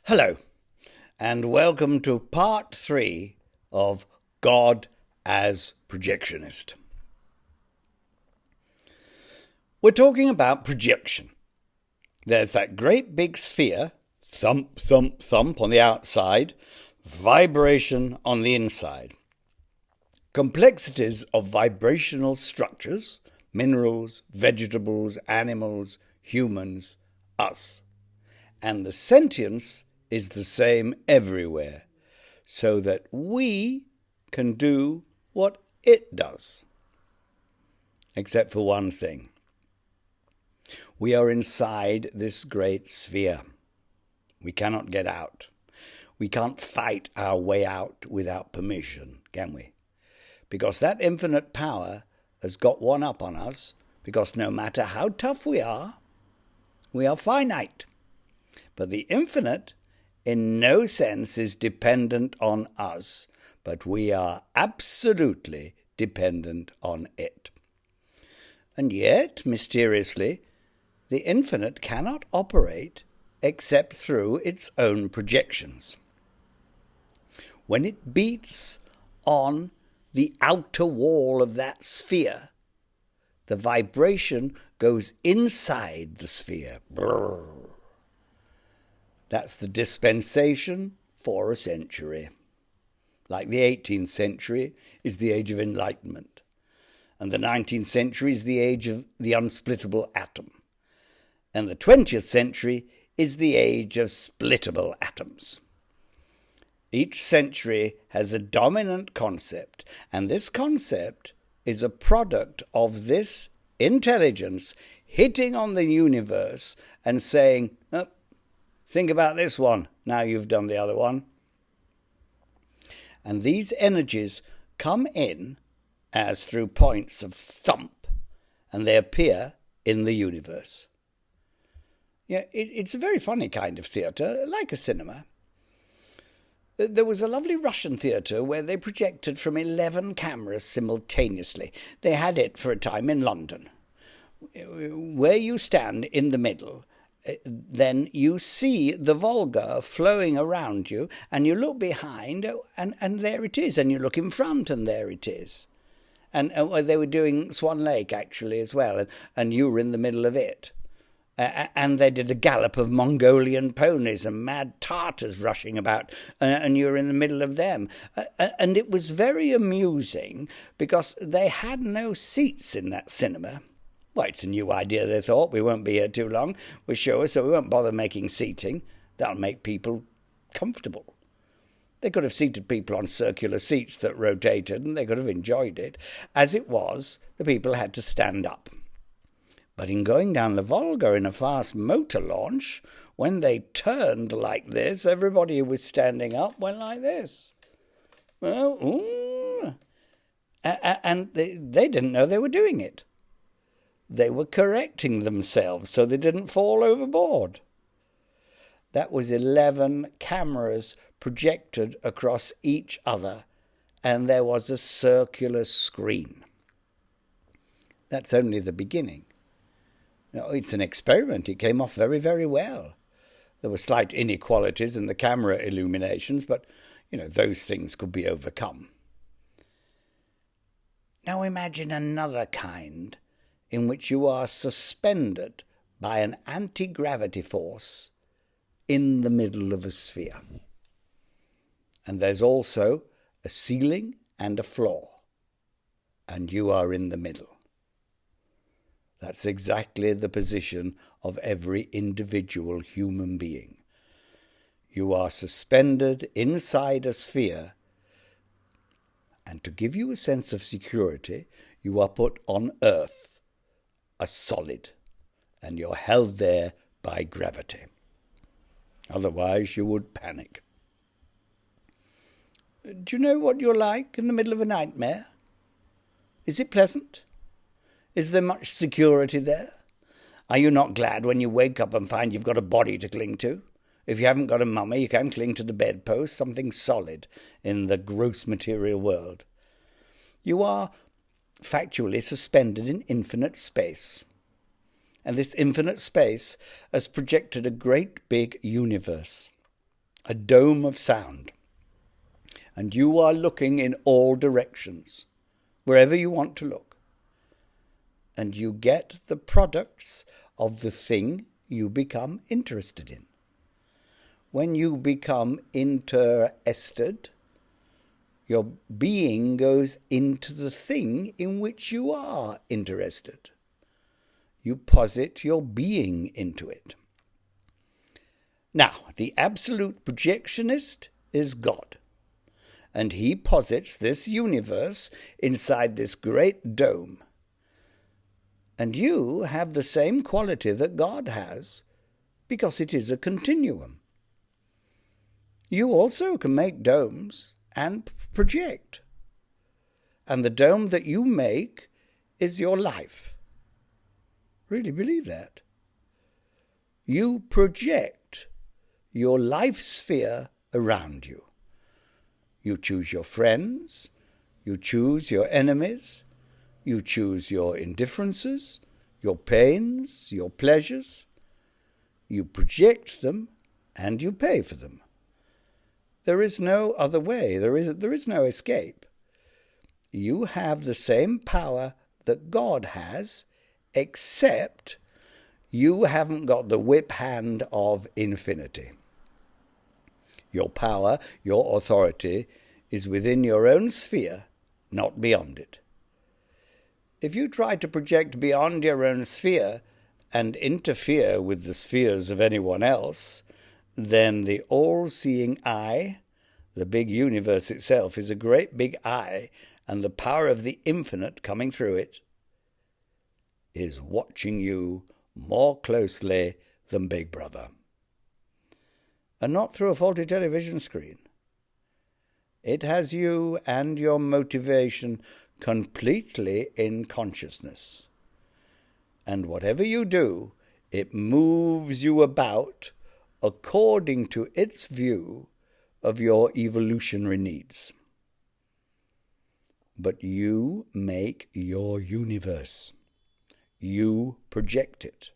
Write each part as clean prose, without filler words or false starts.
Hello, and welcome to part 3 of God as Projectionist. We're talking about projection. There's that great big sphere, thump, thump, thump on the outside, vibration on the inside. Complexities of vibrational structures, minerals, vegetables, animals, humans, us. And the sentience is the same everywhere, so that we can do what it does. Except for one thing. We are inside this great sphere. We cannot get out. We can't fight our way out without permission, can we? Because that infinite power has got one up on us, because no matter how tough we are finite. But the infinite in no sense is dependent on us, but we are absolutely dependent on it. And yet, mysteriously, the infinite cannot operate except through its own projections. When it beats on the outer wall of that sphere, the vibration goes inside the sphere. Brrr. That's the dispensation for a century. Like the 18th century is the age of enlightenment, and the 19th century is the age of the unsplittable atom, and the 20th century is the age of splittable atoms. Each century has a dominant concept, and this concept is a product of this intelligence hitting on the universe and saying, oh, think about this one, now you've done the other one. And these energies come in as through points of thump, and they appear in the universe. Yeah, it's a very funny kind of theatre, like a cinema. There was a lovely Russian theatre where they projected from 11 cameras simultaneously. They had it for a time in London. Where you stand in the middle, then you see the Volga flowing around you, and you look behind, and there it is, and you look in front, and there it is. And they were doing Swan Lake, actually, as well, and you were in the middle of it. And they did a gallop of Mongolian ponies and mad Tartars rushing about, and you were in the middle of them. And it was very amusing, because they had no seats in that cinema. Well, it's a new idea, they thought. We won't be here too long. We're sure, so we won't bother making seating. That'll make people comfortable. They could have seated people on circular seats that rotated, and they could have enjoyed it. As it was, the people had to stand up. But in going down the Volga in a fast motor launch, when they turned like this, everybody who was standing up went like this. Well, and they didn't know they were doing it. They were correcting themselves so they didn't fall overboard. That was 11 cameras projected across each other, and there was a circular screen. That's only the beginning. No, it's an experiment. It came off very, very well. There were slight inequalities in the camera illuminations, but, those things could be overcome. Now imagine another kind in which you are suspended by an anti-gravity force in the middle of a sphere. And there's also a ceiling and a floor, and you are in the middle. That's exactly the position of every individual human being. You are suspended inside a sphere, and to give you a sense of security, you are put on Earth, a solid, and you're held there by gravity. Otherwise, you would panic. Do you know what you're like in the middle of a nightmare? Is it pleasant? Is there much security there? Are you not glad when you wake up and find you've got a body to cling to? If you haven't got a mummy, you can cling to the bedpost, something solid in the gross material world. You are factually suspended in infinite space. And this infinite space has projected a great big universe. a dome of sound. And you are looking in all directions, wherever you want to look. And you get the products of the thing you become interested in. When you become interested, your being goes into the thing in which you are interested. You posit your being into it. Now, the Absolute Projectionist is God. And he posits this universe inside this great dome. And you have the same quality that God has, because it is a continuum. You also can make domes and project. And the dome that you make is your life. Really believe that. You project your life sphere around you. You choose your friends, you choose your enemies, you choose your indifferences, your pains, your pleasures. You project them and you pay for them. There is no other way. There is no escape. You have the same power that God has, except you haven't got the whip hand of infinity. Your power, your authority, is within your own sphere, not beyond it. If you try to project beyond your own sphere and interfere with the spheres of anyone else, then the all-seeing eye, the big universe itself, is a great big eye, and the power of the infinite coming through it is watching you more closely than Big Brother. And not through a faulty television screen. It has you and your motivation completely in consciousness. And whatever you do, it moves you about according to its view of your evolutionary needs. But you make your universe. You project it.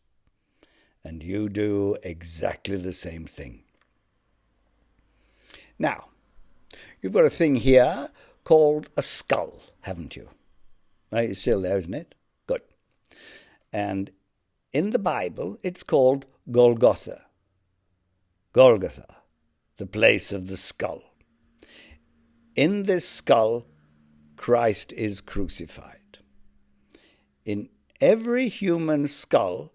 And you do exactly the same thing. Now, you've got a thing here called a skull, haven't you? It's still there, isn't it? Good. And in the Bible, it's called Golgotha. Golgotha, the place of the skull. In this skull, Christ is crucified. In every human skull,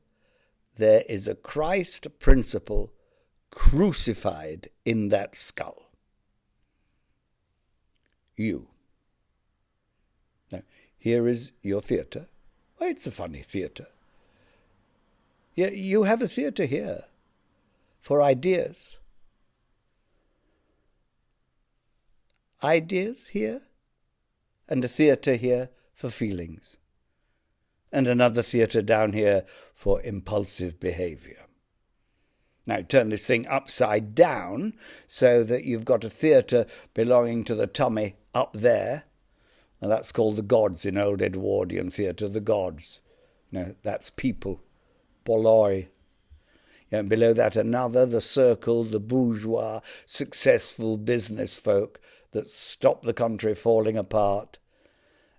there is a Christ principle crucified in that skull. You. Now, here is your theatre. Oh, it's a funny theatre. Yeah, you have a theatre here for ideas. Ideas here, and a theatre here for feelings, and another theatre down here for impulsive behaviour. Now turn this thing upside down so that you've got a theatre belonging to the tummy up there, and that's called the gods in old Edwardian theatre, the gods. No, that's people, polloi. And below that another, the circle, the bourgeois, successful business folk that stop the country falling apart.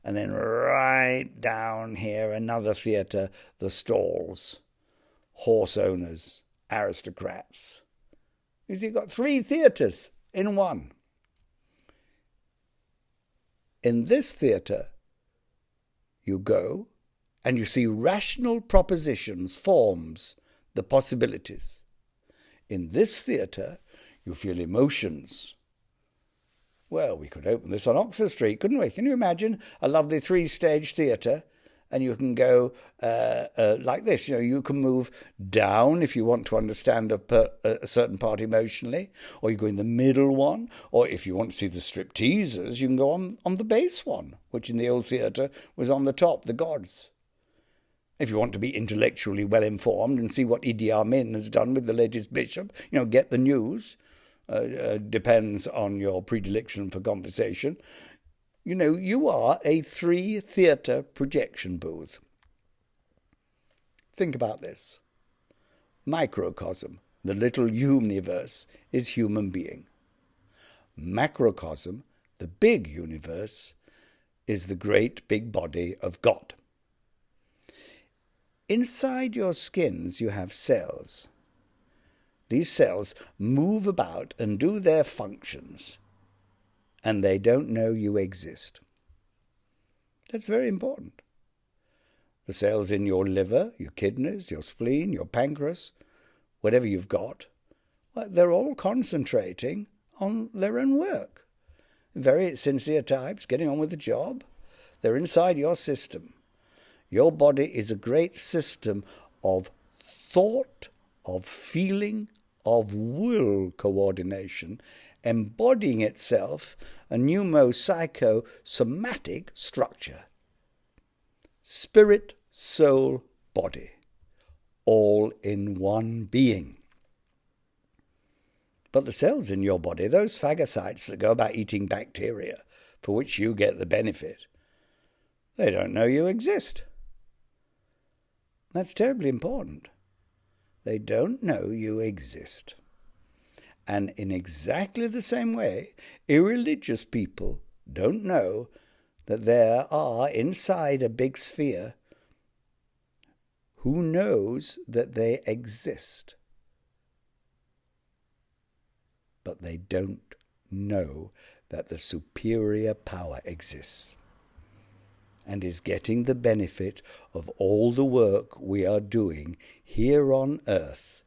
And then right down here, another theatre, the stalls, horse owners, aristocrats. You've got 3 theatres in one. In this theatre, you go and you see rational propositions, forms, the possibilities. In this theatre, you feel emotions. Well, we could open this on Oxford Street, couldn't we? Can you imagine a lovely 3-stage theatre? And you can go like this. You can move down if you want to understand a certain part emotionally, or you go in the middle one, or if you want to see the stripteasers, you can go on the base one, which in the old theatre was on the top, the gods. If you want to be intellectually well-informed and see what Idi Amin has done with the latest bishop, get the news. Depends on your predilection for conversation. You are a 3-theatre projection booth. Think about this. Microcosm, the little universe, is human being. Macrocosm, the big universe, is the great big body of God. Inside your skins you have cells. These cells move about and do their functions, and they don't know you exist. That's very important. The cells in your liver, your kidneys, your spleen, your pancreas, whatever you've got, well, they're all concentrating on their own work. Very sincere types, getting on with the job. They're inside your system. Your body is a great system of thought, of feeling, of will coordination, embodying itself a pneumo-psycho-somatic structure. Spirit, soul, body, all in one being. But the cells in your body, those phagocytes that go about eating bacteria, for which you get the benefit, they don't know you exist. That's terribly important. They don't know you exist. And in exactly the same way, irreligious people don't know that there are inside a big sphere who knows that they exist. But they don't know that the superior power exists and is getting the benefit of all the work we are doing here on earth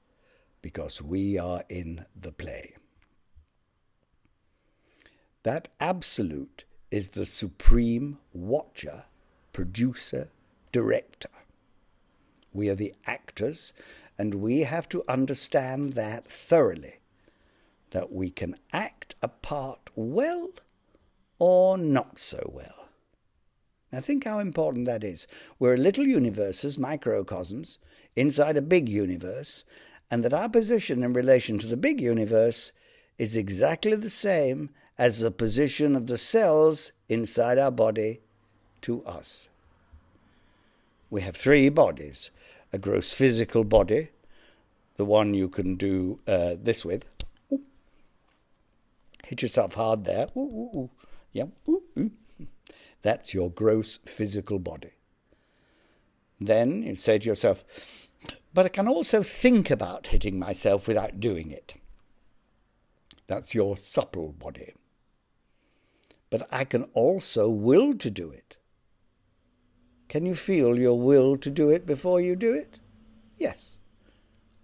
because we are in the play. That absolute is the supreme watcher, producer, director. We are the actors, and we have to understand that thoroughly, that we can act a part well or not so well. Now think how important that is. We're little universes, microcosms, inside a big universe, and that our position in relation to the big universe is exactly the same as the position of the cells inside our body to us. We have three bodies. A gross physical body, the one you can do this with. Ooh. Hit yourself hard there. Ooh, ooh, ooh. Yeah. Ooh, ooh. That's your gross physical body. Then you say to yourself, but I can also think about hitting myself without doing it. That's your supple body. But I can also will to do it. Can you feel your will to do it before you do it? Yes.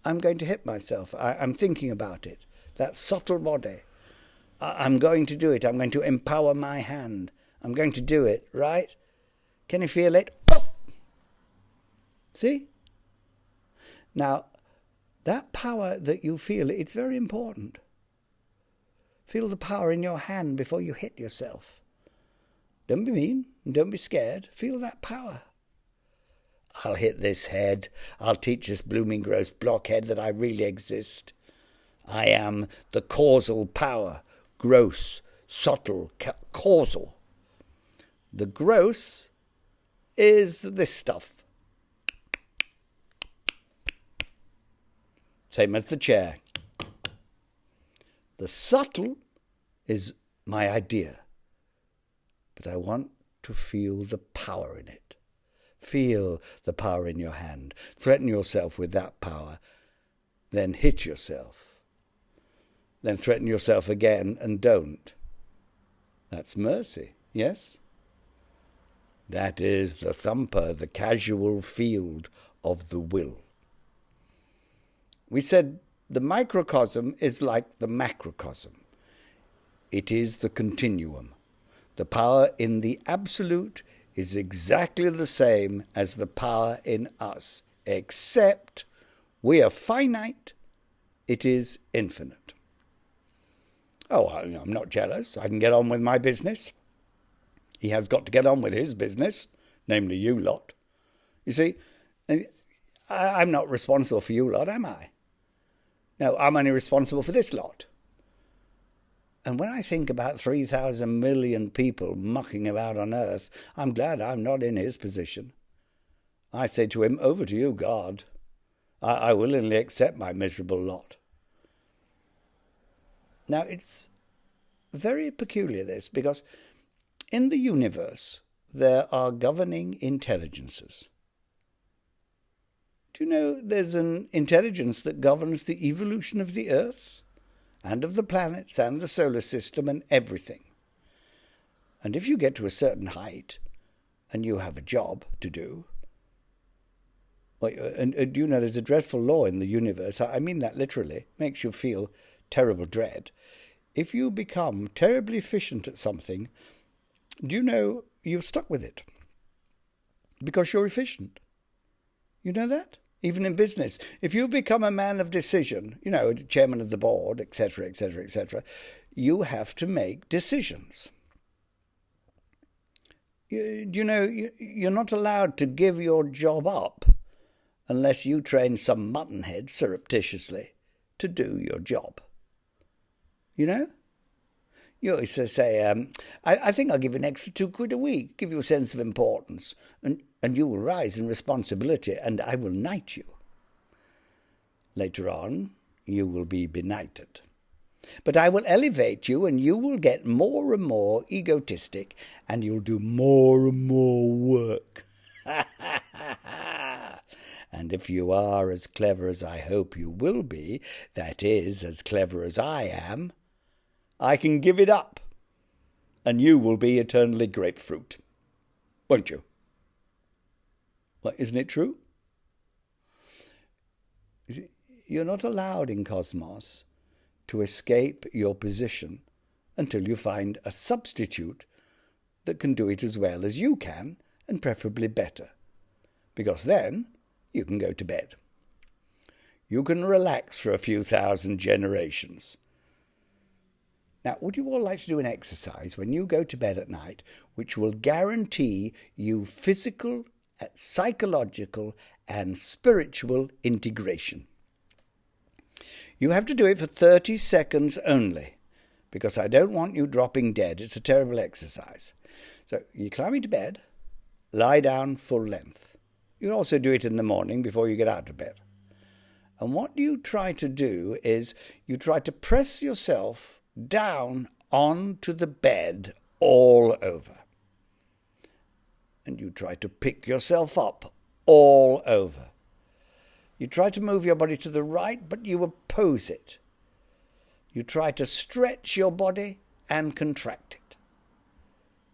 I'm going to hit myself. I'm thinking about it. That subtle body. I'm going to do it. I'm going to empower my hand. I'm going to do it, right? Can you feel it? Oh! See? Now, that power that you feel, it's very important. Feel the power in your hand before you hit yourself. Don't be mean and don't be scared. Feel that power. I'll hit this head. I'll teach this blooming gross blockhead that I really exist. I am the causal power. Gross, subtle, causal. The gross is this stuff. Same as the chair. The subtle is my idea. But I want to feel the power in it. Feel the power in your hand. Threaten yourself with that power. Then hit yourself. Then threaten yourself again and don't. That's mercy, yes? That is the thumper, the casual field of the will. We said the microcosm is like the macrocosm. It is the continuum. The power in the absolute is exactly the same as the power in us, except we are finite, it is infinite. Oh, I'm not jealous. I can get on with my business. He has got to get on with his business, namely you lot. You see, I'm not responsible for you lot, am I? No, I'm only responsible for this lot. And when I think about 3,000 million people mucking about on earth, I'm glad I'm not in his position. I say to him, over to you, God. I willingly accept my miserable lot. Now, it's very peculiar, this, because in the universe there are governing intelligences. Do you know there's an intelligence that governs the evolution of the Earth and of the planets and the solar system and everything? And if you get to a certain height and you have a job to do, and do you know there's a dreadful law in the universe, I mean that literally, makes you feel terrible dread. If you become terribly efficient at something, do you know you're stuck with it? Because you're efficient. You know that? Even in business. If you become a man of decision, chairman of the board, etc., etc., etc., you have to make decisions. You're not allowed to give your job up unless you train some muttonhead surreptitiously to do your job. You always say, I think I'll give you an extra £2 a week, give you a sense of importance, and you will rise in responsibility, and I will knight you. Later on, you will be benighted. But I will elevate you, and you will get more and more egotistic, and you'll do more and more work. And if you are as clever as I hope you will be, that is, as clever as I am, I can give it up, and you will be eternally grapefruit. Won't you? Well, isn't it true? You're not allowed in Cosmos to escape your position until you find a substitute that can do it as well as you can, and preferably better. Because then you can go to bed. You can relax for a few thousand generations. Now, would you all like to do an exercise when you go to bed at night which will guarantee you physical, psychological, and spiritual integration? You have to do it for 30 seconds only, because I don't want you dropping dead. It's a terrible exercise. So you climb into bed, lie down full length. You can also do it in the morning before you get out of bed. And what you try to do is you try to press yourself down onto the bed all over. And you try to pick yourself up all over. You try to move your body to the right, but you oppose it. You try to stretch your body and contract it.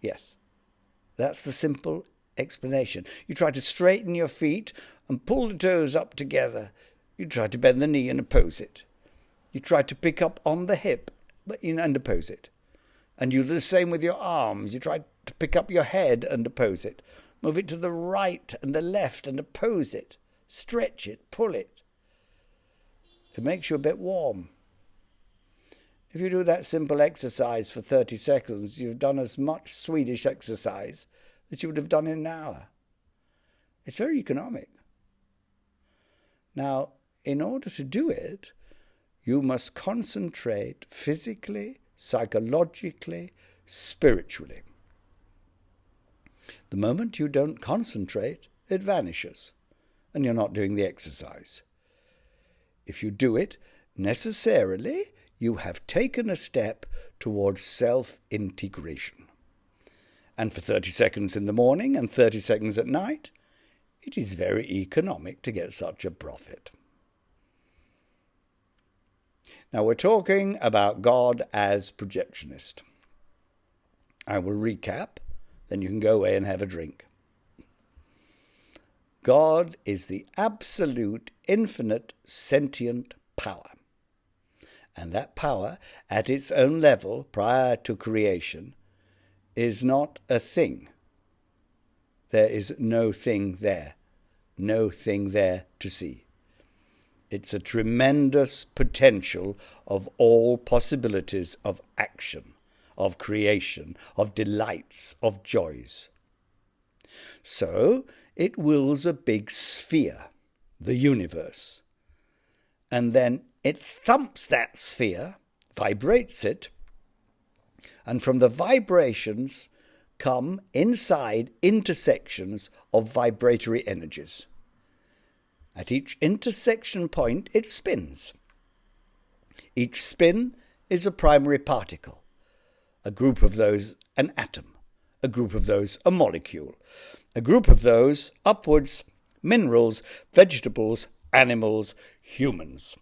Yes, that's the simple explanation. You try to straighten your feet and pull the toes up together. You try to bend the knee and oppose it. You try to pick up on the hip and oppose it. And you do the same with your arms. You try to pick up your head and oppose it. Move it to the right and the left and oppose it. Stretch it, pull it. It makes you a bit warm. If you do that simple exercise for 30 seconds, you've done as much Swedish exercise as you would have done in an hour. It's very economic. Now, in order to do it, you must concentrate physically, psychologically, spiritually. The moment you don't concentrate, it vanishes, and you're not doing the exercise. If you do it, necessarily, you have taken a step towards self-integration. And for 30 seconds in the morning and 30 seconds at night, it is very economic to get such a profit. Now we're talking about God as projectionist. I will recap, then you can go away and have a drink. God is the absolute, infinite, sentient power. And that power, at its own level, prior to creation, is not a thing. There is no thing there. No thing there to see. It's a tremendous potential of all possibilities of action, of creation, of delights, of joys. So it wills a big sphere, the universe, and then it thumps that sphere, vibrates it, and from the vibrations come inside intersections of vibratory energies. At each intersection point, it spins. Each spin is a primary particle. A group of those, an atom. A group of those, a molecule. A group of those, upwards, minerals, vegetables, animals, humans.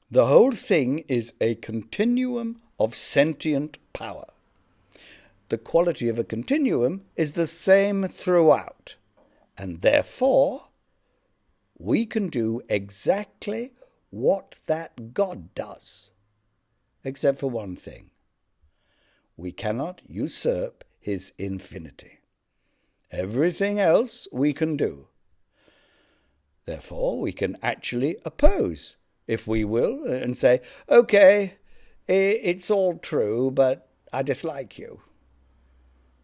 The whole thing is a continuum of sentient power. The quality of a continuum is the same throughout, and therefore we can do exactly what that God does, except for one thing. We cannot usurp his infinity. Everything else we can do. Therefore, we can actually oppose, if we will, and say, okay, it's all true, but I dislike you.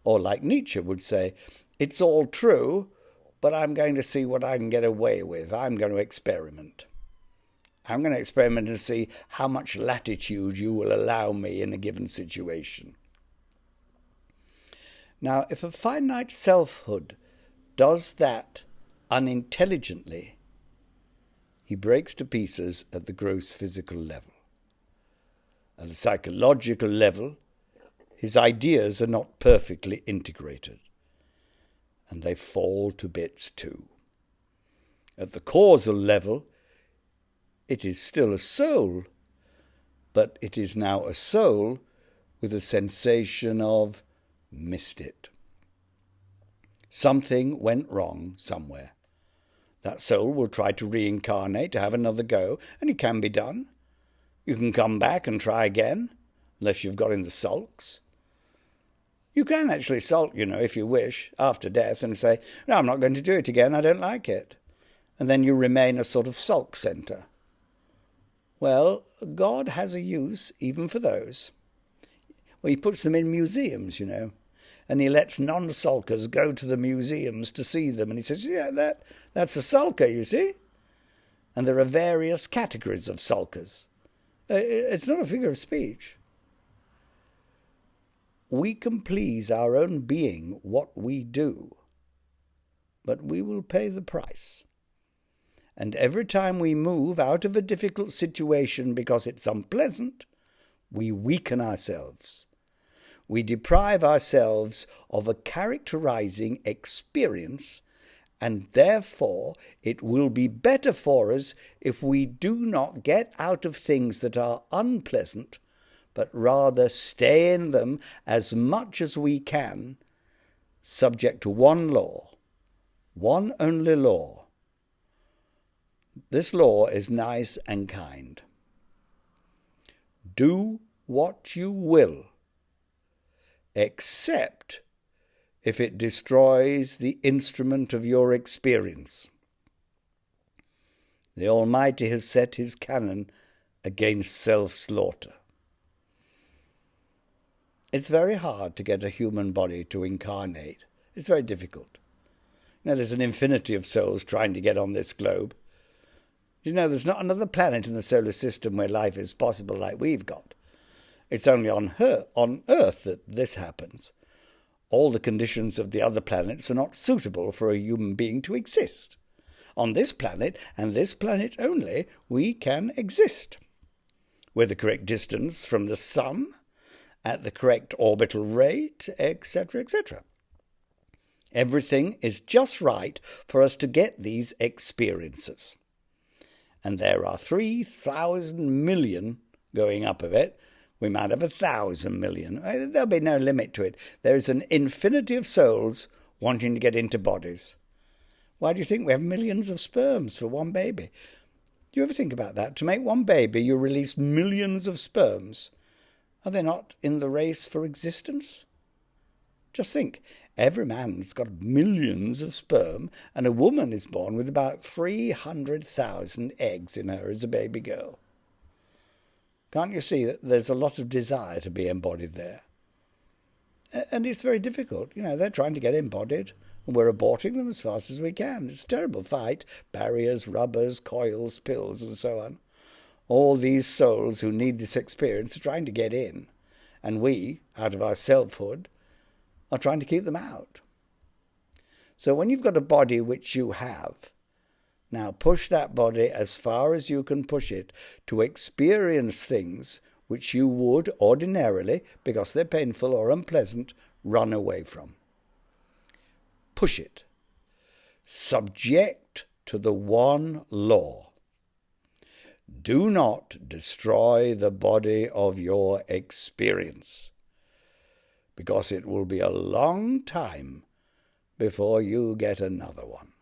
Or like Nietzsche would say, it's all true, but I'm going to see what I can get away with. I'm going to experiment. I'm going to experiment and see how much latitude you will allow me in a given situation. Now, if a finite selfhood does that unintelligently, he breaks to pieces at the gross physical level. At the psychological level, his ideas are not perfectly integrated, and they fall to bits too. At the causal level, it is still a soul, but it is now a soul with a sensation of missed it. Something went wrong somewhere. That soul will try to reincarnate, to have another go, and it can be done. You can come back and try again, unless you've got in the sulks. You can actually sulk, if you wish, after death and say, no, I'm not going to do it again, I don't like it. And then you remain a sort of sulk centre. Well, God has a use even for those. Well, he puts them in museums, and he lets non-sulkers go to the museums to see them. And he says, yeah, that's a sulker, you see. And there are various categories of sulkers. It's not a figure of speech. We can please our own being what we do, but we will pay the price. And every time we move out of a difficult situation because it's unpleasant, we weaken ourselves. We deprive ourselves of a characterizing experience, and therefore it will be better for us if we do not get out of things that are unpleasant, but rather stay in them as much as we can, subject to one law, one only law. This law is nice and kind. Do what you will, except if it destroys the instrument of your experience. The Almighty has set his canon against self-slaughter. It's very hard to get a human body to incarnate. It's very difficult. There's an infinity of souls trying to get on this globe. There's not another planet in the solar system where life is possible like we've got. It's only on Earth that this happens. All the conditions of the other planets are not suitable for a human being to exist. On this planet, and this planet only, we can exist. With the correct distance from the sun, at the correct orbital rate, etc., etc. Everything is just right for us to get these experiences. And there are 3,000 million going up of it. We might have 1,000 million. There'll be no limit to it. There is an infinity of souls wanting to get into bodies. Why do you think we have millions of sperms for one baby? Do you ever think about that? To make one baby, you release millions of sperms. Are they not in the race for existence? Just think, every man's got millions of sperm, and a woman is born with about 300,000 eggs in her as a baby girl. Can't you see that there's a lot of desire to be embodied there? And it's very difficult. They're trying to get embodied, and we're aborting them as fast as we can. It's a terrible fight. Barriers, rubbers, coils, pills, and so on. All these souls who need this experience are trying to get in, and we, out of our selfhood, are trying to keep them out. So when you've got a body which you have, now push that body as far as you can push it to experience things which you would ordinarily, because they're painful or unpleasant, run away from. Push it. Subject to the one law. Do not destroy the body of your experience, because it will be a long time before you get another one.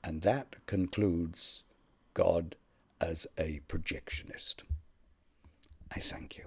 And that concludes God as a projectionist. I thank you.